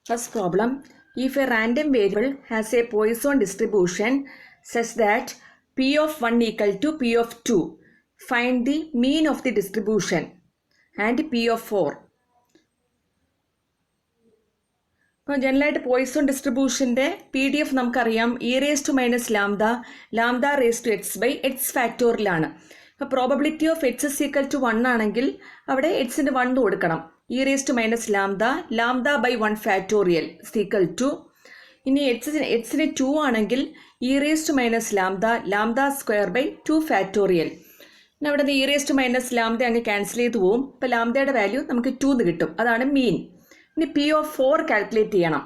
First problem, if a random variable has a Poisson distribution such that p of 1 equal to p of 2, find the mean of the distribution and p of 4. ഇപ്പോൾ ജനറലായിട്ട് Poisson ഡിസ്ട്രിബ്യൂഷൻ്റെ PDF നമുക്കറിയാം lambda raise to X by X ഫാക്ടോറിയലാണ്. അപ്പോൾ probability of X is equal to 1 ആണെങ്കിൽ അവിടെ എക്സിന് 1 കൊടുക്കണം. Lambda by 1 factorial equal to, ഇനി എക്സിന് 2 ആണെങ്കിൽ ലാംഡ സ്ക്വയർ ബൈ 2 ഫാക്ടോറിയൽ. പിന്നെ അവിടെ നിന്ന് ലാംഡ അങ്ങ് ക്യാൻസൽ ചെയ്ത് പോവും. അപ്പോൾ ലാംഡയുടെ വാല്യൂ നമുക്ക് 2 എന്ന് കിട്ടും. അതാണ് മീൻ. ഇനി പി ഓഫ് 4 കാൽക്കുലേറ്റ് ചെയ്യണം.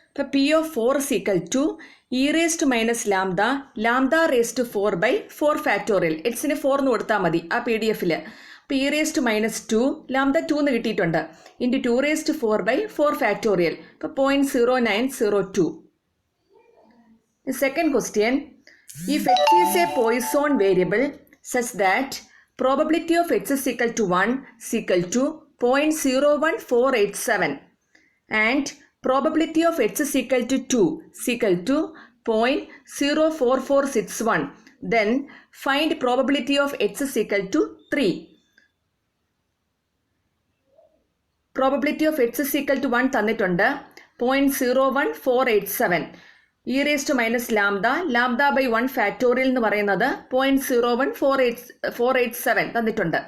ഇപ്പോൾ P of 4 is equal to lambda raise to 4 by 4 factorial. എക്സിന് 4 എന്ന് കൊടുത്താൽ മതി ആ PDF-ൽ. അപ്പോൾ (2) ലാംഡ 2 എന്ന് കിട്ടിയിട്ടുണ്ട്. Into 2⁴ by 4 factorial. ഇപ്പോൾ 0.0902. Second question, if X is a Poisson variable such that probability of x is equal to 1 is equal to 0.01487 and probability of x is equal to 2 is equal to 0.04461, then find probability of x is equal to 3. Probability of x is equal to 1 തന്നിട്ടുണ്ട്. 0.01487. Lambda by 1 factorial എന്ന് പറയുന്നത് 0.01487 തന്നിട്ടുണ്ട്.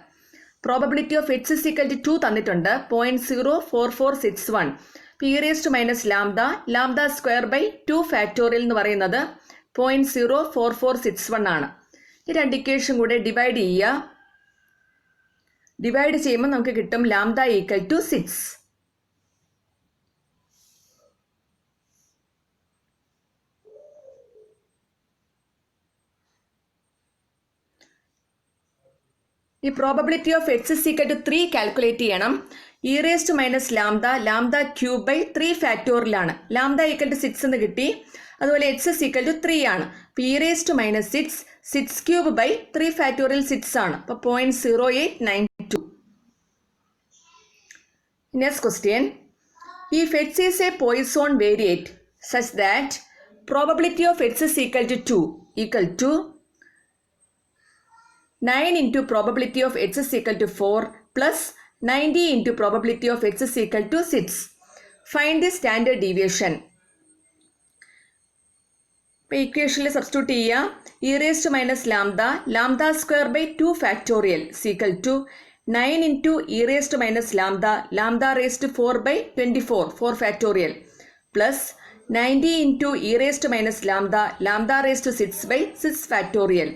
Probability of X is equal to 2 തന്നിട്ടുണ്ട്. 0.04461. Lambda square by 2 factorial എന്ന് പറയുന്നത് 0.04461 ആണ്. ഈ രണ്ട് ഇക്വേഷൻ കൂടെ ഡിവൈഡ് ചെയ്യുക. ഡിവൈഡ് ചെയ്യുമ്പോൾ നമുക്ക് കിട്ടും ലാംഡ ഈക്വൽ ടു 6. ഈ probability of X is equal to 3 calculate ചെയ്യണം. ലാംഡ ക്യൂബ് ബൈ 3 ഫാക്ടോറിയലാണ്. ലാംഡ ഈക്വൽ ടു 6 എന്ന് കിട്ടി. അതുപോലെ എക്സ് ഇസ് ഈക്വൽ ടു 3 ആണ്. അപ്പോൾ (6) ക്യൂബ് ബൈ 3 ഫാക്ടോറിയൽ 6 ആണ്. അപ്പോൾ 0.0892. Next question, if X is a Poisson variate such that probability of X is equal to 2 equal to 9 into probability of x is equal to 4 plus 90 into probability of x is equal to 6. Find the standard deviation. ഇപ്പോൾ ഇക്വേഷനിൽ substitute ചെയ്യുക. Lambda square by 2 factorial equal to 9 into lambda raise to 4 by 24 4 factorial plus 90 into lambda raise to 6 by 6 factorial.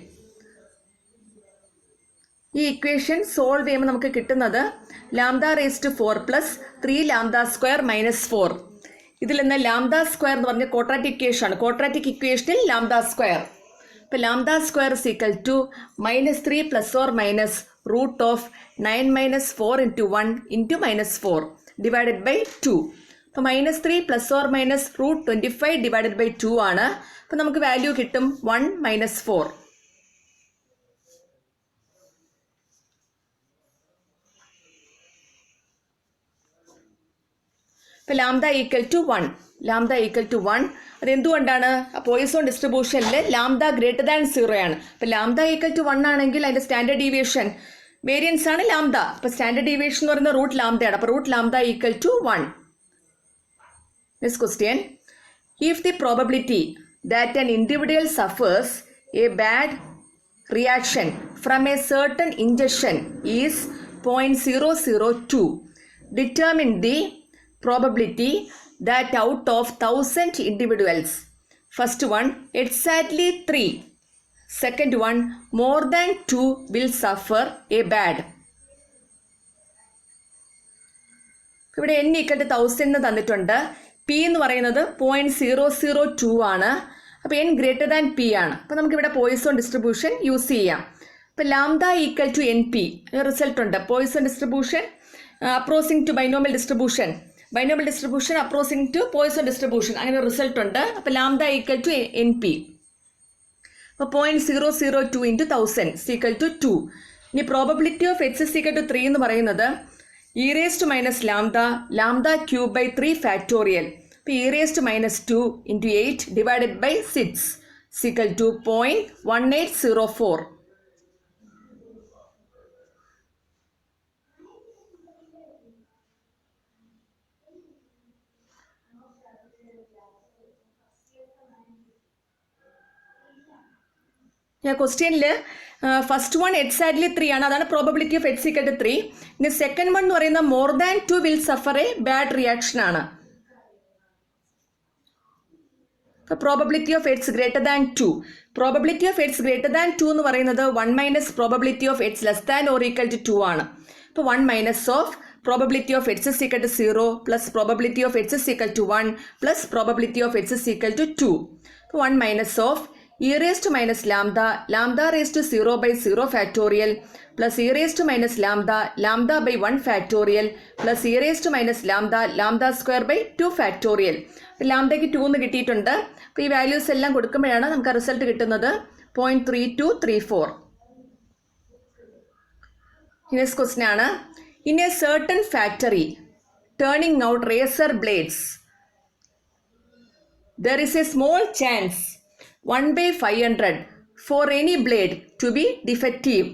ഈ equation solve ചെയ്യുമ്പോൾ നമുക്ക് കിട്ടുന്നത് lambda raise to 4 plus 3 lambda square minus 4. ഇതിൽ നിന്ന് lambda square എന്ന് പറഞ്ഞ quadratic equation ആണ്. Quadratic ഇക്വേഷനിൽ ലാംഡ സ്ക്വയർ. ഇപ്പോൾ lambda square is equal to -3 plus or minus root of 9 minus 4 into 1 into -4 divided by 2. അപ്പോൾ -3 plus or minus root 25 divided by 2 ആണ്. അപ്പോൾ നമുക്ക് വാല്യൂ കിട്ടും 1 മൈനസ് 4. ഇപ്പോൾ ലാംഡ ഈക്വൽ ടു 1. അതെന്തുകൊണ്ടാണ്? പോയിസോൺ ഡിസ്ട്രിബ്യൂഷനിൽ ലാംഡ ഗ്രേറ്റർ ദാൻ 0 ആണ്. അപ്പോൾ ലാംഡ ഈക്വൽ ടു 1 ആണെങ്കിൽ അതിൻ്റെ സ്റ്റാൻഡേർഡ് ഡീവിയേഷൻ വേരിയൻസ് ആണ് ലാംഡ. അപ്പോൾ സ്റ്റാൻഡേർഡ് ഡീവിയേഷൻ എന്ന് പറയുന്നത് റൂട്ട് ലാംഡയാണ്. അപ്പോൾ root lambda equal to 1. Next question, if the probability that an individual suffers a bad reaction from a certain injection is 0.002, determine the probability that out of 1000 individuals, first one exactly 3, second one more than 2 will suffer a bad. ഇവിടെ n equal to 1000 എന്ന് തന്നിട്ടുണ്ട്. p എന്ന് പറയുന്നത് 0.002 ആണ്. അപ്പോൾ n greater than p ആണ്. അപ്പോൾ നമുക്കിവിടെ പോയിസോൺ ഡിസ്ട്രിബ്യൂഷൻ യൂസ് ചെയ്യാം. അപ്പോൾ lambda equal to NP result ഉണ്ട്. Poisson distribution approaching to binomial distribution approaching to Poisson distribution, അങ്ങനെ റിസൾട്ട് ഉണ്ട്. അപ്പോൾ ലാംഡ ഈക്വൽ ടു NP. അപ്പോൾ 0.002 into 1000 is equal to 2. ഇനി probability of H is equal to 3 എന്ന് പറയുന്നത് E raise to minus lambda cube by 3 factorial. അപ്പോൾ E raise to minus 2 into 8 divided by 6 equal to 0.1804. ക്വസ്റ്റ്യനിൽ first one exactly 3 ആണ്, അതാണ് probability of H equal to 3. ഇനി second one എന്ന് പറയുന്നത് more than 2 will suffer a bad reaction ആണ്. Probability of H greater than 2. Probability of H greater than 2 എന്ന് പറയുന്നത് 1 minus probability of H less than or equal to 2 ആണ്. അപ്പോൾ 1 minus of probability of h is equal to 0 plus probability of h is equal to 1 plus probability of h is equal to 2. So 1 minus of e raised to minus lambda raised to 0 by 0 factorial plus e raised to minus lambda by 1 factorial plus e raised to minus lambda square by 2 factorial. അപ്പോൾ ലാംഡയ്ക്ക് 2 എന്ന് കിട്ടിയിട്ടുണ്ട്. അപ്പോൾ ഈ values എല്ലാം കൊടുക്കുമ്പോഴാണ് നമുക്ക് result കിട്ടുന്നത് 0.3234. Next question ആണ്, in a certain factory turning out razor blades, there is a small chance 1 by 500 for any blade to be defective.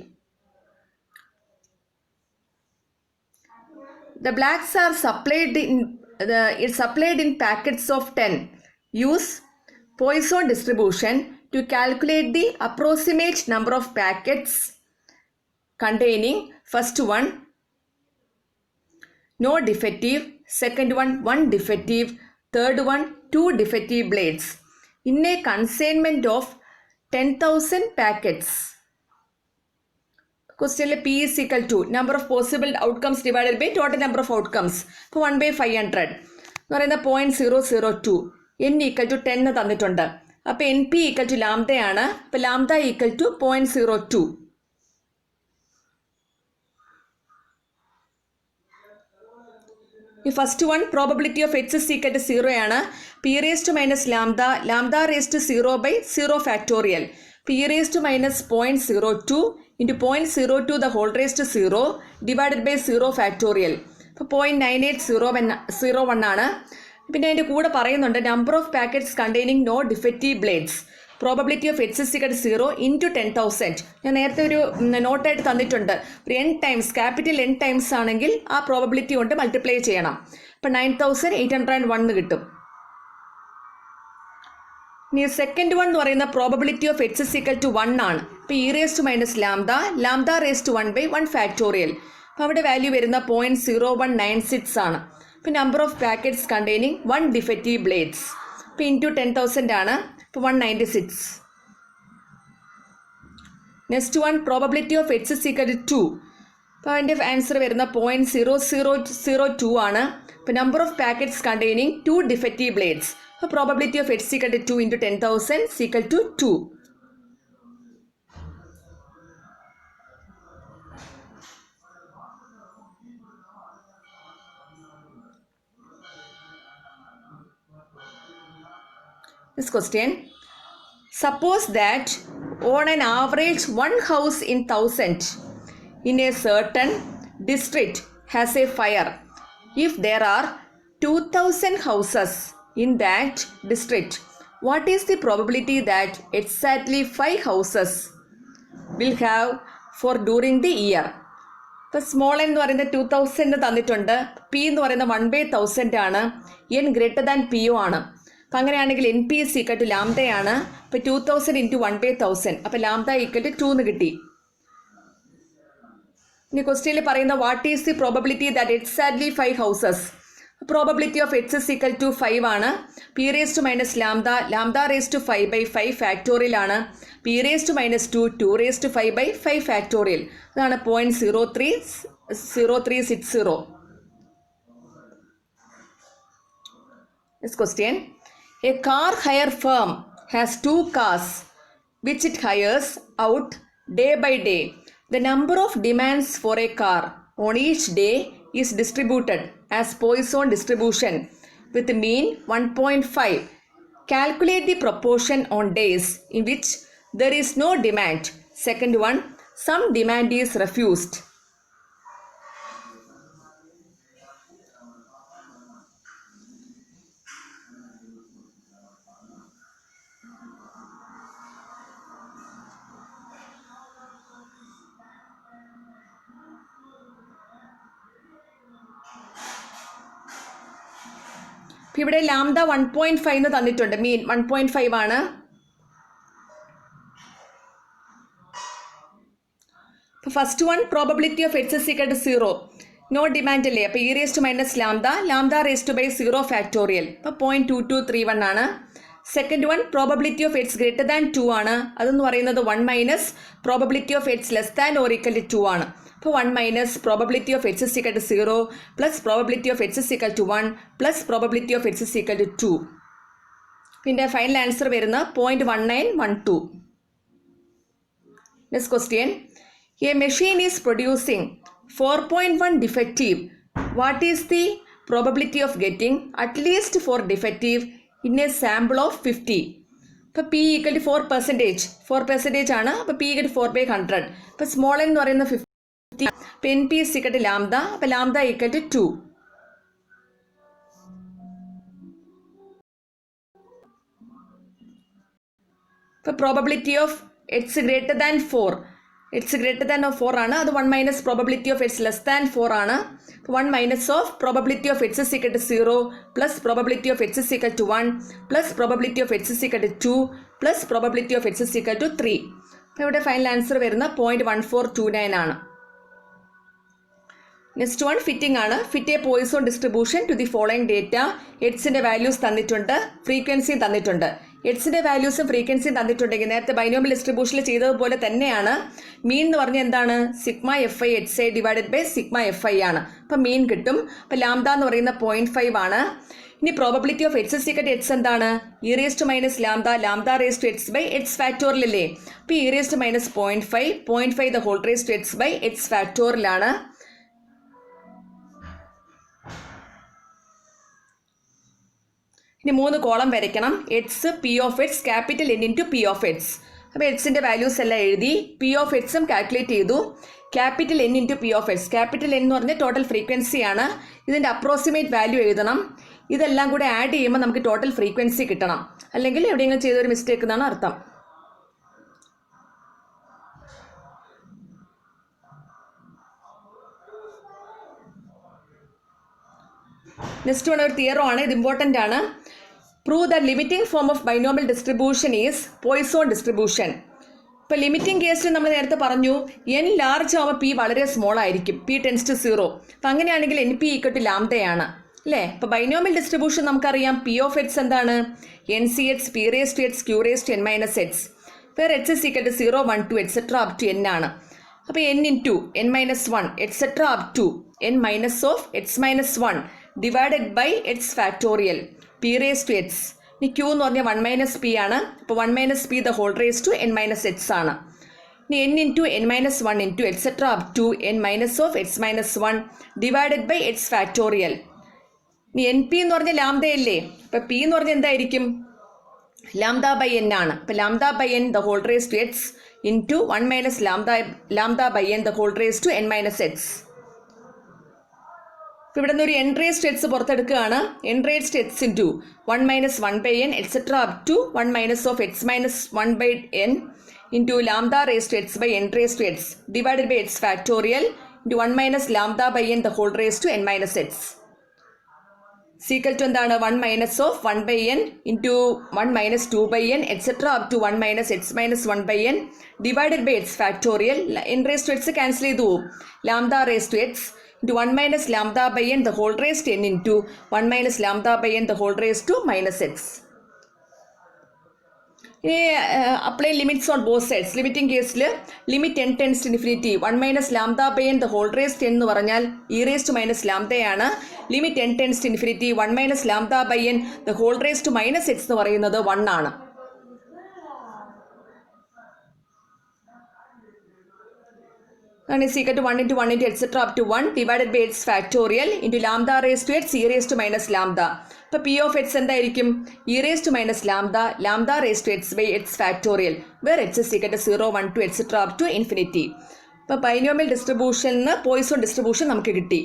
The blacks are supplied in packets of 10. Use Poisson distribution to calculate the approximate number of packets containing first one no defective, second one 1 defective, third one 2 defective blades in a consignment of 10,000 packets. Question P is equal to number of possible outcomes divided by total number of outcomes. അപ്പോൾ 1 by 500 എന്ന് പറയുന്ന 0.002, n equal to 10 തന്നിട്ടുണ്ട്. അപ്പോൾ N P equal to ലാംഡയാണ്. അപ്പോൾ lambda equal to 0.02. ഈ first one probability of H is equal to 0 ആണ്. P raise to minus lambda raise to 0 by 0 factorial. P raise to minus 0.02 into 0.02 the whole raise to 0 divided by 0 factorial. അപ്പോൾ 0.9801 ആണ്. പിന്നെ അതിൻ്റെ കൂടെ പറയുന്നുണ്ട് number of packets containing no defective blades. Probability of H is equal to 0 into 10,000. ഞാൻ നേരത്തെ ഒരു നോട്ടായിട്ട് തന്നിട്ടുണ്ട്. ഒരു n times capital n times ആണെങ്കിൽ ആ പ്രോബബിലിറ്റി കൊണ്ട് മൾട്ടിപ്ലൈ ചെയ്യണം. അപ്പം 9801 കിട്ടും. ഇനി സെക്കൻഡ് വൺ എന്ന് പറയുന്ന probability of H is equal to 1 ആണ്. ഇപ്പോൾ E raise to minus lambda raise to 1 by 1 factorial. അപ്പോൾ അവിടെ വാല്യൂ വരുന്ന 0.0196 ആണ്. ഇപ്പോൾ number of packets containing 1 defective blades. ഇപ്പോൾ ഇൻറ്റു 10,000 ആണ്. ഇപ്പോൾ 196. Next one probability of H is equal to 2. അപ്പോൾ അതിൻ്റെ ആൻസർ വരുന്ന 0.0002 ആണ്. ഇപ്പോൾ number of packets containing 2 defective blades. അപ്പോൾ probability of H equal to 2 into 10,000 equal to 2. This question, suppose that on an average one house in 1,000 in a certain district has a fire. If there are 2,000 houses in that district, what is the probability that exactly 5 houses will have for during the year? ഇപ്പോൾ small എന്ന് പറയുന്നത് 2000 തന്നിട്ടുണ്ട്. P എന്ന് പറയുന്നത് 1/1000 ആണ്. N greater than P O ആണ്. അപ്പം അങ്ങനെയാണെങ്കിൽ N P is equal to ലാംഡയാണ്. അപ്പോൾ 2000 ഇൻറ്റു 1/1000. അപ്പോൾ ലാംഡ ഈക്വൽ ടു 2 എന്ന് കിട്ടി. ഇനി ക്വസ്റ്റ്യനിൽ പറയുന്ന what is the probability that exactly 5 houses. Probability of H is equal to 5 ആണ്. P raise to minus lambda raise to 5 by 5 factorial ആണ്. P raise to minus 2 raise to 5 by 5 factorial. അതാണ് 0.0360. This question, a car hire firm has 2 cars which it hires out day by day. The number of demands for a car on each day is distributed as Poisson distribution with mean 1.5. Calculate the proportion on days in which there is no demand. Second one, some demand is refused. ഇവിടെ lambda 1.5 എന്ന് തന്നിട്ടുണ്ട്. Mean 1.5 ആണ്. First one probability of H is equal to 0. No demand അല്ലേ, അപ്പോൾ E raise to minus lambda raise to by 0 factorial, അപ്പോൾ 0.2231 ആണ്. Second one probability of H greater than 2 ആണ്. അതെന്ന് പറയുന്നത് 1 minus probability of H less than or equal to 2 ആണ്. അപ്പോൾ 1 minus probability of H is equal to 0 plus probability of H is equal to 1 plus probability of H is equal to 2. പിന്നെ final answer വരുന്നത് 0.1912. Next question. A machine is producing 4.1 defective. What is the probability of getting at least 4 defective in a sample of 50? ഇപ്പോൾ P equal to 4% ആണ്. അപ്പോൾ P equal to 4/100. അപ്പോൾ small എന്ന് പറയുന്നത് 50. അപ്പോൾ NP is equal to lambda. അപ്പോൾ lambda equal to 2. ഇപ്പോൾ probability of H greater than 4. H greater than 4 ആണ്. അത് 1 minus probability of H less than 4 ആണ്. 1 minus of probability of H is equal to 0 plus probability of H is equal to 1 plus probability of H is equal to 2 plus probability of H is equal to 3. അപ്പോൾ ഇവിടെ final answer വരുന്ന 0.1429 ആണ്. Next one fitting ആണ്. Fit a Poisson distribution to the following data. എഡ്സിൻ്റെ values തന്നിട്ടുണ്ട്, ഫ്രീക്വൻസിയും തന്നിട്ടുണ്ട്. എഡ്സിൻ്റെ വാല്യൂസും ഫ്രീക്വൻസിയും തന്നിട്ടുണ്ടെങ്കിൽ നേരത്തെ ബൈനോമിയൽ ഡിസ്ട്രിബ്യൂഷനിൽ ചെയ്തതുപോലെ തന്നെയാണ്. മീൻ എന്ന് പറഞ്ഞാൽ എന്താണ്? Sigma F I H I divided by sigma F I ആണ്. അപ്പം മീൻ കിട്ടും. അപ്പം ലാംഡ എന്ന് പറയുന്ന 0.5 ആണ്. ഇനി probability of H is equal to H എന്താണ്? E raise to minus lambda raise to H by H factorial അല്ലേ? അപ്പോൾ E raise to minus 0.5 the whole raise to H by H ഫാക്ടോറിയലാണ്. ഇനി 3 കോളം വരയ്ക്കണം. X P of X capital N into P of X. അപ്പോൾ എക്സിൻ്റെ values എല്ലാം എഴുതി. P of എക്സും കാൽക്കുലേറ്റ് ചെയ്തു. Capital N into P of X. Capital N എന്ന് പറഞ്ഞാൽ ടോട്ടൽ ഫ്രീക്വൻസിയാണ്. ഇതിൻ്റെ അപ്രോക്സിമേറ്റ് വാല്യൂ എഴുതണം. ഇതെല്ലാം കൂടെ ആഡ് ചെയ്യുമ്പോൾ നമുക്ക് ടോട്ടൽ ഫ്രീക്വൻസി കിട്ടണം. അല്ലെങ്കിൽ എവിടെയെങ്കിലും ചെയ്തൊരു മിസ്റ്റേക്ക് എന്നാണ് അർത്ഥം. നെക്സ്റ്റ് വൺ ഒരു തിയറം ആണ്. ഇത് ഇമ്പോർട്ടൻ്റ് ആണ്. Prove the limiting form of binomial distribution is Poisson distribution. ഇപ്പോൾ ലിമിറ്റിംഗ് കേസിൽ നമ്മൾ നേരത്തെ പറഞ്ഞു എൻ ലാർജ് ആവുമ്പോൾ പി വളരെ സ്മോൾ ആയിരിക്കും. P tends to 0. അപ്പം അങ്ങനെയാണെങ്കിൽ എൻ പി ഈക്വൽ ടു ലാംഡയാണ് അല്ലേ? അപ്പോൾ ബൈനോമിയൽ ഡിസ്ട്രിബ്യൂഷൻ നമുക്കറിയാം. പി ഓഫ് എക്സ് എന്താണ്? N C X P raise to X Q raise to N minus X. Where H is equal to 0 1 2 etcetera up to N ആണ്. അപ്പോൾ N into N minus 1 etcetera up to N minus of X minus 1 divided by X factorial P raise to X. ഇനി Q എന്ന് പറഞ്ഞാൽ 1 minus P ആണ്. അപ്പോൾ 1 minus P the whole raise to N minus X ആണ്. ഇനി N into N minus 1 into etcetera up to N minus of X minus 1 divided by X factorial. ഇനി N P എന്ന് പറഞ്ഞാൽ ലാംഡയല്ലേ? അപ്പോൾ പി എന്ന് പറഞ്ഞാൽ എന്തായിരിക്കും? ലാംഡ ബൈ എൻ ആണ്. അപ്പോൾ lambda by N the whole raise to X into 1 minus lambda by N the whole raise to N minus X. ഇപ്പോൾ ഇവിടെ നിന്ന് ഒരു എൻ റേസ് ടു എക്സ് പുറത്തെടുക്കുകയാണ്. N raise to X into 1 minus 1 by N etcetera up to 1 minus of X minus 1 by N into lambda raise to X by N raise to X divided by X factorial into 1 minus lambda by N the whole raise to N minus X. Equal to എന്താണ്? 1 minus of 1 by N into 1 minus 2 by N etcetera up to 1 minus X minus 1 by N divided by X factorial. N raise to X cancel ചെയ്തു പോകും. Lambda raise to X into 1 minus lambda by n the whole raised to n into 1 minus lambda by n the whole raised to minus x. Apply limits on both sides. Limiting case limit n tends to infinity 1 minus lambda by n the whole raised to n എന്ന് പറഞ്ഞാൽ e raised to minus lambda ആണ്. Limit n tends to infinity 1 minus lambda by n the whole raised to minus x എന്ന് പറയുന്നത് 1 ആണ്. 1 is equal to 1 into 1 into etc. up to 1 divided by x factorial into lambda raised to x e raised to minus lambda. അപ്പോൾ P of X എന്തായിരിക്കും? E raise to minus lambda lambda raise to X by X factorial where X is equal to 0 1 2 etcetera up to infinity. ഇപ്പോൾ binomial ഡിസ്ട്രിബ്യൂഷനിൽ നിന്ന് Poisson distribution നമുക്ക് കിട്ടി.